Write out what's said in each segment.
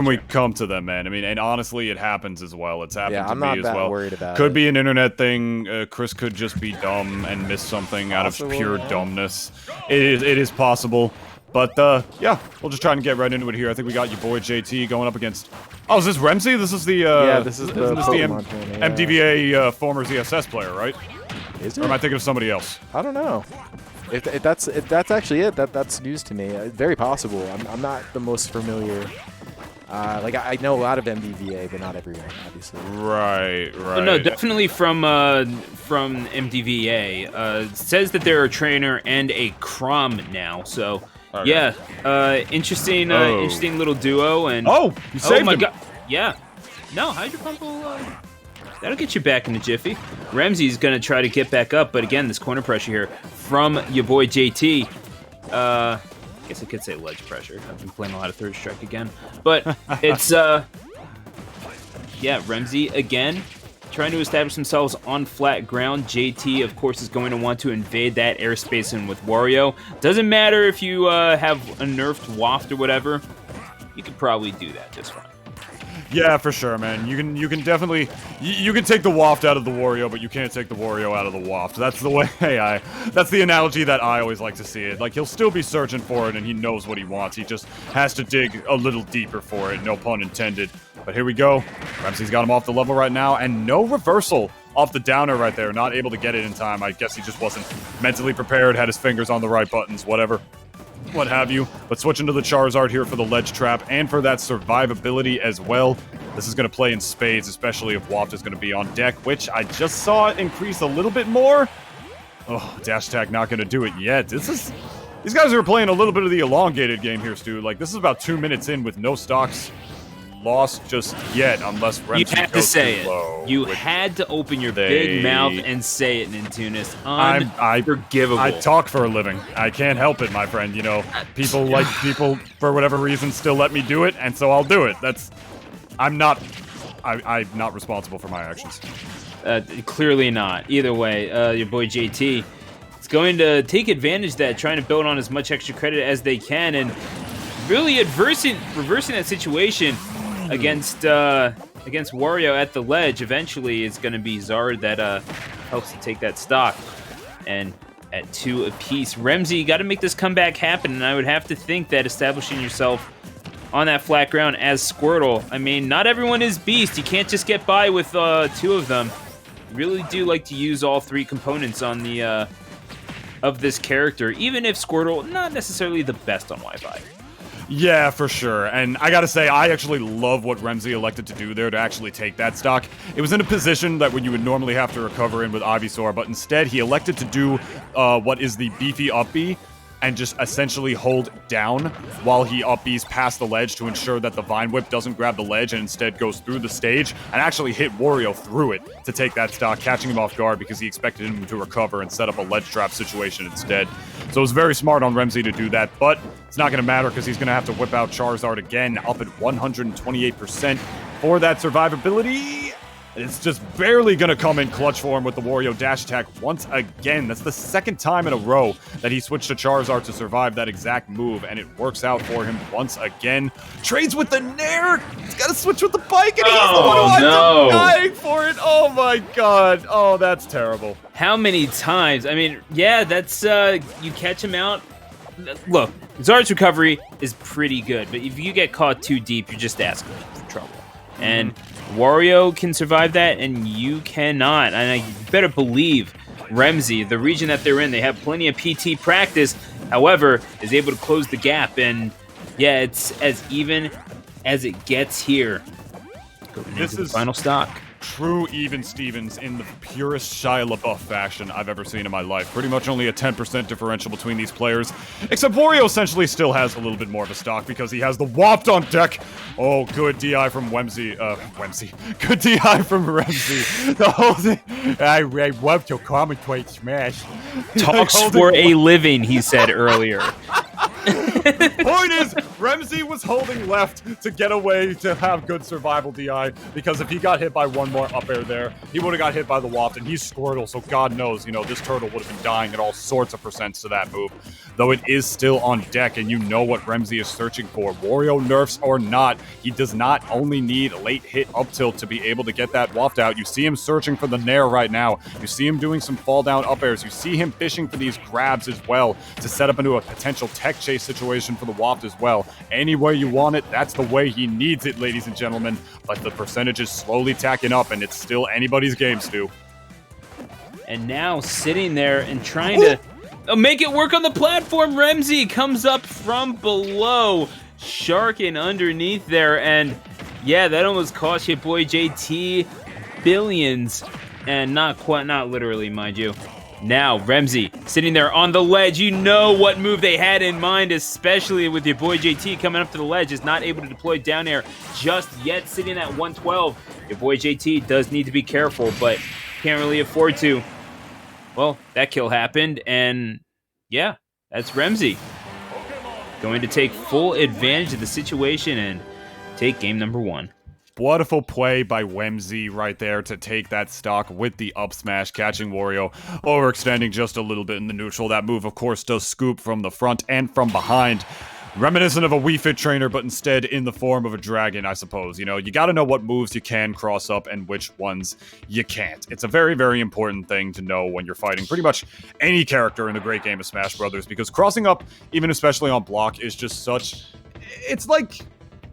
when we come to them, man. I mean, and honestly, it happens as well. It's happened to me as well. Worried about could be an internet thing. Chris could just be dumb and miss something out of pure dumbness. It is possible. But, yeah, we'll just try and get right into it here. I think we got your boy JT going up against... Oh, is this Remzi? This is the, this is the MDVA former ZSS player, right? Is it? Or am I thinking of somebody else? I don't know. If that's actually it, that's news to me. Very possible. I'm not the most familiar... like, I know a lot of MDVA, but not everyone, obviously. Right. No, definitely from MDVA. It says that they're a trainer and a Crom now, so... Okay. Yeah, interesting little duo, and you saved my him. God, yeah, no, Hydro Pump will, that'll get you back in a jiffy. Remzi's gonna try to get back up, but again, this corner pressure here from your boy JT. I guess I could say ledge pressure. I've been playing a lot of Third Strike again, but it's yeah, Remzi again. Trying to establish themselves on flat ground. JT, of course, is going to want to invade that airspace in with Wario. Doesn't matter if you have a nerfed waft or whatever. You could probably do that just fine. Yeah, for sure, man. You can definitely you can take the waft out of the Wario, but you can't take the Wario out of the waft. That's the way that's the analogy that I always like to see it. Like, he'll still be searching for it, and he knows what he wants. He just has to dig a little deeper for it. No pun intended. But here we go. Remzi's got him off the level right now, and no reversal off the downer right there. Not able to get it in time. I guess he just wasn't mentally prepared, had his fingers on the right buttons, whatever. What have you. But switching to the Charizard here for the ledge trap and for that survivability as well. This is going to play in spades, especially if Waft is going to be on deck, which I just saw it increase a little bit more. Oh, dash attack not going to do it yet. These guys are playing a little bit of the elongated game here, Stu. Like, this is about 2 minutes in with no stocks lost just yet, unless Remzi You had to say it. Low, you had to open your big mouth and say it, Nintunis. Unforgivable. I talk for a living. I can't help it, my friend. You know, people for whatever reason still let me do it, and so I'll do it. I'm not responsible for my actions. Clearly not. Either way, your boy JT is going to take advantage of that, trying to build on as much extra credit as they can, and really reversing that situation against Wario at the ledge. Eventually, it's going to be Zard that helps to take that stock. And at 2 apiece, Remzi, got to make this comeback happen, and I would have to think that establishing yourself on that flat ground as Squirtle, I mean, not everyone is Beast. You can't just get by with 2 of them. Really do like to use all 3 components on the of this character, even if Squirtle, not necessarily the best on Wi-Fi. Yeah, for sure. And I gotta say, I actually love what Remzi elected to do there to actually take that stock. It was in a position that when you would normally have to recover in with Ivysaur, but instead he elected to do what is the beefy up B and just essentially hold down while he up B's past the ledge to ensure that the Vine Whip doesn't grab the ledge and instead goes through the stage and actually hit Wario through it to take that stock, catching him off guard because he expected him to recover and set up a ledge trap situation instead. So it was very smart on Remzi to do that, but it's not going to matter because he's going to have to whip out Charizard again, up at 128% for that survivability. It's just barely going to come in clutch for him with the Wario dash attack once again. That's the 2nd time in a row that he switched to Charizard to survive that exact move, and it works out for him once again. Trades with the Nair! He's got to switch with the bike, and he's the one who ends up dying for it! Oh my god! Oh, that's terrible. How many times? I mean, yeah, that's, you catch him out. Look, Zard's recovery is pretty good, but if you get caught too deep, you're just asking for trouble. And Wario can survive that, and you cannot. And I better believe Remzi, the region that they're in, they have plenty of PT practice, however, is able to close the gap. And yeah, it's as even as it gets here. Going into the final stock. True even Stevens in the purest Shia LaBeouf fashion I've ever seen in my life. Pretty much only a 10% differential between these players. Except Wario essentially still has a little bit more of a stock because he has the Waft on deck. Oh, good DI from Remzi. Good DI from Remzi. The whole thing. I love to commentate Smash. Talks for a living, he said earlier. Point is, Remzi was holding left to get away to have good survival DI, because if he got hit by one more up air there, he would have got hit by the waft, and he's Squirtle, so God knows, you know, this turtle would have been dying at all sorts of percents to that move. Though it is still on deck, and you know what Remzi is searching for. Wario nerfs or not, he does not only need late hit up tilt to be able to get that waft out. You see him searching for the nair right now. You see him doing some fall down up airs. You see him fishing for these grabs as well to set up into a potential tech chase situation for the waft as well. Any way you want it, that's the way he needs it, ladies and gentlemen. But the percentage is slowly tacking up, and it's still anybody's game, Stu. And now sitting there and trying to make it work on the platform. Remzi comes up from below, sharking underneath there, and yeah, that almost cost YaBoiJT billions, and not literally, mind you. Now Remzi sitting there on the ledge. You know what move they had in mind, especially with YaBoiJT coming up to the ledge, is not able to deploy down air just yet, sitting at 112. YaBoiJT does need to be careful, but can't really afford to. Well, that kill happened, and yeah, that's Remzi going to take full advantage of the situation and take game number 1. Beautiful play by Remzi right there to take that stock with the up smash, catching Wario, overextending just a little bit in the neutral. That move, of course, does scoop from the front and from behind. Reminiscent of a Wii Fit trainer, but instead in the form of a dragon, I suppose. You know, you gotta know what moves you can cross up and which ones you can't. It's a very, very important thing to know when you're fighting pretty much any character in the great game of Smash Brothers, because crossing up, even especially on block, is just such...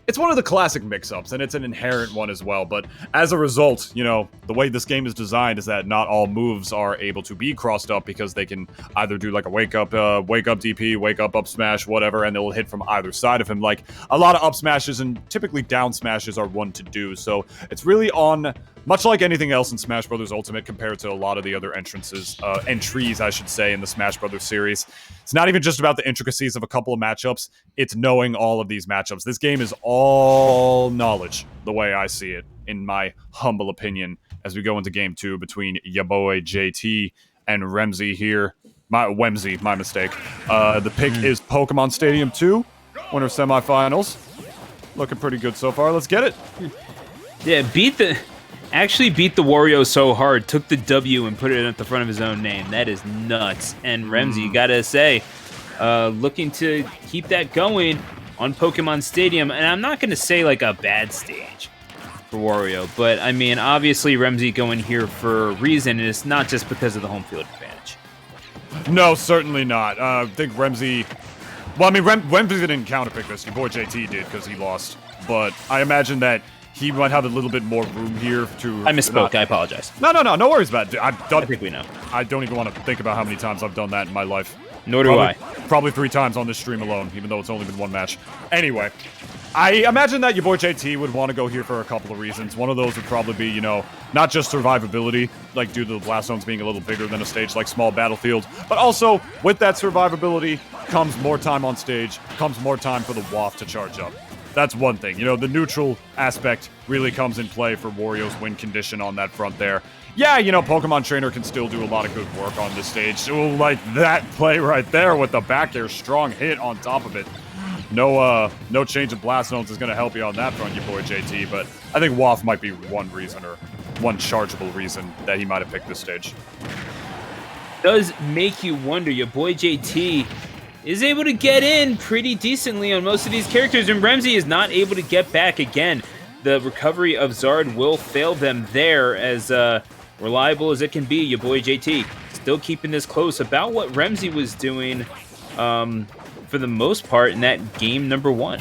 It's one of the classic mix-ups, and it's an inherent one as well, but as a result, you know, the way this game is designed is that not all moves are able to be crossed up, because they can either do like a wake-up DP, wake-up up smash, whatever, and they'll hit from either side of him. Like, a lot of up smashes and typically down smashes are one to do, so it's really on... Much like anything else in Smash Bros. Ultimate compared to a lot of the other entries, I should say, in the Smash Bros. Series, it's not even just about the intricacies of a couple of matchups, it's knowing all of these matchups. This game is all knowledge, the way I see it, in my humble opinion, as we go into Game 2 between YaBoiJT and Remzi here. Wemzi, my mistake. The pick is Pokemon Stadium 2, winner semifinals. Looking pretty good so far, let's get it. Yeah, actually beat the Wario so hard, took the W and put it at the front of his own name. That is nuts. And Remzi, gotta say, looking to keep that going on Pokemon Stadium. And I'm not gonna say like a bad stage for Wario, but I mean, obviously Remzi going here for a reason, and it's not just because of the home field advantage. No, certainly not. I think Remzi... Well, I mean, Remzi didn't counterpick this. YaBoiJT did, because he lost. But I imagine that he might have a little bit more room here to... I misspoke. I apologize. No worries about it. I think we know. I don't even want to think about how many times I've done that in my life. Nor do I. Probably 3 times on this stream alone, even though it's only been 1 match. Anyway, I imagine that YaBoiJT would want to go here for a couple of reasons. One of those would probably be, you know, not just survivability, like due to the blast zones being a little bigger than a stage like Small Battlefield, but also with that survivability comes more time on stage, comes more time for the waft to charge up. That's one thing. You know, the neutral aspect really comes in play for Wario's win condition on that front there. Yeah, you know, Pokemon Trainer can still do a lot of good work on this stage. So, like that play right there with the back air, strong hit on top of it. No change of blast zones is going to help you on that front, YaBoiJT, but I think waft might be one reason, or one chargeable reason, that he might have picked this stage. Does make you wonder. YaBoiJT is able to get in pretty decently on most of these characters, and Remzi is not able to get back again. The recovery of Zard will fail them there, as reliable as it can be. YaBoiJT still keeping this close, about what Remzi was doing for the most part in that game number 1.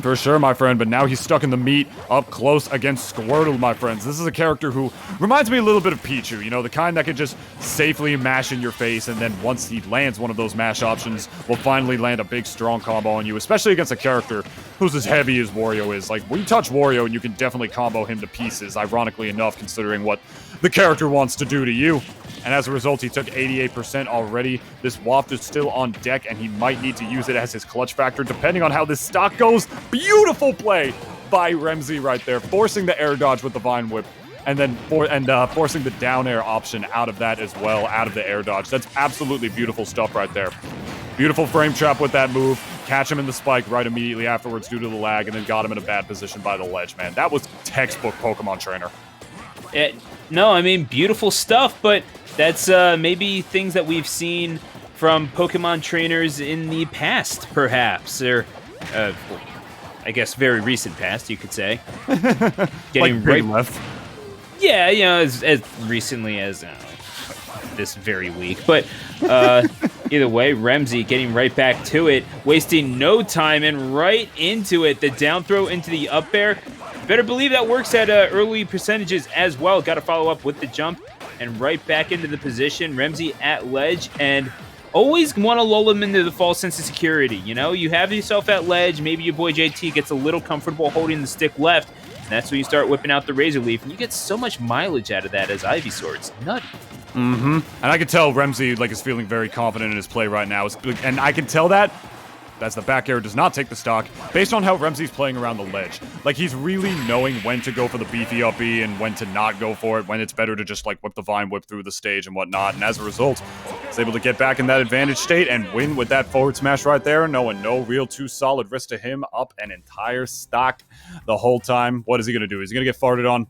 For sure, my friend, but now he's stuck in the meat up close against Squirtle, my friends. This is a character who reminds me a little bit of Pichu, you know, the kind that can just safely mash in your face, and then once he lands one of those mash options, will finally land a big, strong combo on you, especially against a character who's as heavy as Wario is. Like, when you touch Wario, and you can definitely combo him to pieces, ironically enough, considering what the character wants to do to you. And as a result, he took 88% already. This waft is still on deck, and he might need to use it as his clutch factor, depending on how this stock goes. Beautiful play by Remzi right there, forcing the air dodge with the Vine Whip, and then forcing the down air option out of that as well, out of the air dodge. That's absolutely beautiful stuff right there. Beautiful frame trap with that move. Catch him in the spike right immediately afterwards due to the lag, and then got him in a bad position by the ledge, man. That was textbook Pokemon Trainer. No, I mean, beautiful stuff, but that's maybe things that we've seen from Pokemon trainers in the past, perhaps, or I guess very recent past, you could say. Getting like left. Yeah, you know, as recently as this very week. But either way, Remzi getting right back to it, wasting no time and right into it. The down throw into the up air. Better believe that works at early percentages as well. Got to follow up with the jump and right back into the position. Remzi at ledge, and always want to lull him into the false sense of security. You know, you have yourself at ledge. Maybe your boy JT gets a little comfortable holding the stick left. And that's when you start whipping out the Razor Leaf, and you get so much mileage out of that as Ivysaur. It's nutty. And I can tell Remzi is feeling very confident in his play right now. And I can tell that as the back air does not take the stock, based on how Remzi's playing around the ledge. Like, he's really knowing when to go for the beefy up B and when to not go for it, when it's better to just, whip the vine whip through the stage and whatnot. And as a result, he's able to get back in that advantage state and win with that forward smash right there, knowing no real too solid risk to him, up an entire stock the whole time. What is he going to do? Is he going to get farted on?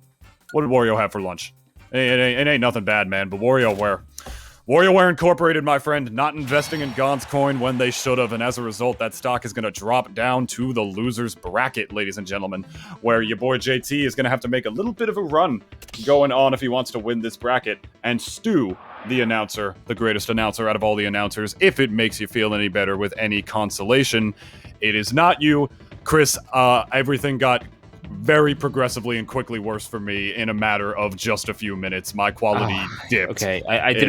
What did Wario have for lunch? It ain't nothing bad, man, but WarioWare Incorporated, my friend, not investing in Gon's coin when they should have, and as a result, that stock is going to drop down to the loser's bracket, ladies and gentlemen, where your boy JT is going to have to make a little bit of a run going on if he wants to win this bracket, and Stu, the announcer, the greatest announcer out of all the announcers, if it makes you feel any better with any consolation, it is not you. Chris, everything got very progressively and quickly worse for me in a matter of just a few minutes. My quality dipped. Okay, I didn't